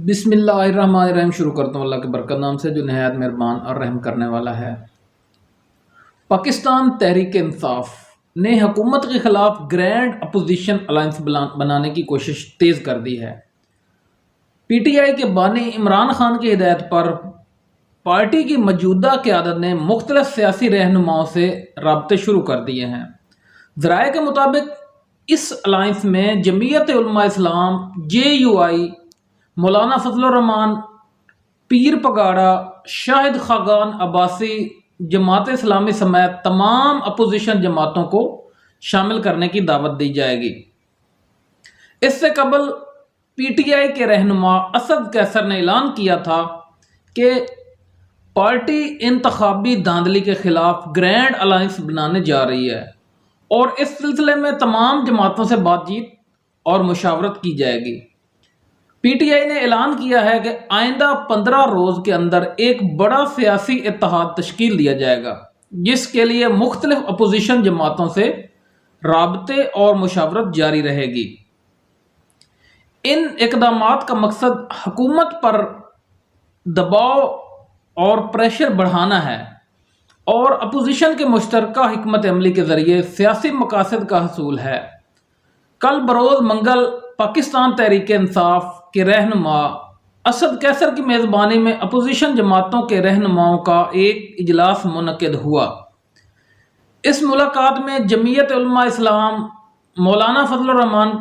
بسم اللہ الرحمن الرحیم شروع کرتا ہوں اللہ کے برکت نام سے جو نہایت مہربان اور رحم کرنے والا ہے۔ پاکستان تحریک انصاف نے حکومت کے خلاف گرینڈ اپوزیشن الائنس بنانے کی کوشش تیز کر دی ہے۔ پی ٹی آئی کے بانی عمران خان کی ہدایت پر پارٹی کی موجودہ قیادت نے مختلف سیاسی رہنماؤں سے رابطے شروع کر دیے ہیں۔ ذرائع کے مطابق اس الائنس میں جمعیت علماء اسلام، JUI، مولانا فضل الرحمان، پیر پگاڑا، شاہد خاقان عباسی، جماعت اسلامی سمیت تمام اپوزیشن جماعتوں کو شامل کرنے کی دعوت دی جائے گی۔ اس سے قبل PTI کے رہنما اسد قیصر نے اعلان کیا تھا کہ پارٹی انتخابی دھاندلی کے خلاف گرینڈ الائنس بنانے جا رہی ہے اور اس سلسلے میں تمام جماعتوں سے بات چیت اور مشاورت کی جائے گی۔ PTI نے اعلان کیا ہے کہ آئندہ 15 روز کے اندر ایک بڑا سیاسی اتحاد تشکیل دیا جائے گا، جس کے لیے مختلف اپوزیشن جماعتوں سے رابطے اور مشاورت جاری رہے گی۔ ان اقدامات کا مقصد حکومت پر دباؤ اور پریشر بڑھانا ہے اور اپوزیشن کے مشترکہ حکمت عملی کے ذریعے سیاسی مقاصد کا حصول ہے۔ کل بروز منگل پاکستان تحریک انصاف کے رہنما اسد قیصر کی میزبانی میں اپوزیشن جماعتوں کے رہنماؤں کا ایک اجلاس منعقد ہوا۔ اس ملاقات میں جمعیت علماء اسلام، مولانا فضل الرحمان،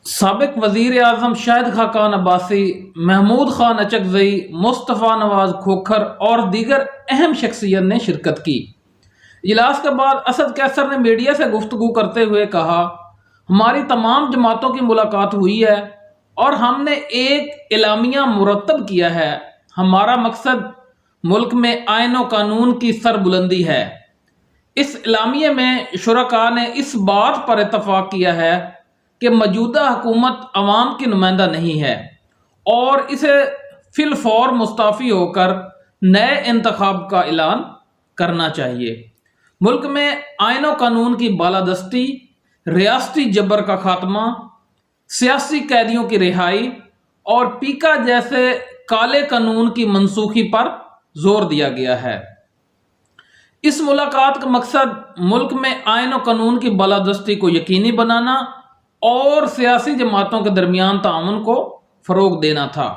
سابق وزیر اعظم شاہد خاقان عباسی، محمود خان اچکزئی، مصطفیٰ نواز کھوکھر اور دیگر اہم شخصیت نے شرکت کی۔ اجلاس کے بعد اسد قیصر نے میڈیا سے گفتگو کرتے ہوئے کہا، ہماری تمام جماعتوں کی ملاقات ہوئی ہے اور ہم نے ایک اعلامیہ مرتب کیا ہے۔ ہمارا مقصد ملک میں آئین و قانون کی سربلندی ہے۔ اس اعلامیے میں شرکاء نے اس بات پر اتفاق کیا ہے کہ موجودہ حکومت عوام کی نمائندہ نہیں ہے اور اسے فی الفور مستعفی ہو کر نئے انتخاب کا اعلان کرنا چاہیے۔ ملک میں آئین و قانون کی بالادستی، ریاستی جبر کا خاتمہ، سیاسی قیدیوں کی رہائی اور پیکا جیسے کالے قانون کی منسوخی پر زور دیا گیا ہے۔ اس ملاقات کا مقصد ملک میں آئین و قانون کی بالادستی کو یقینی بنانا اور سیاسی جماعتوں کے درمیان تعاون کو فروغ دینا تھا۔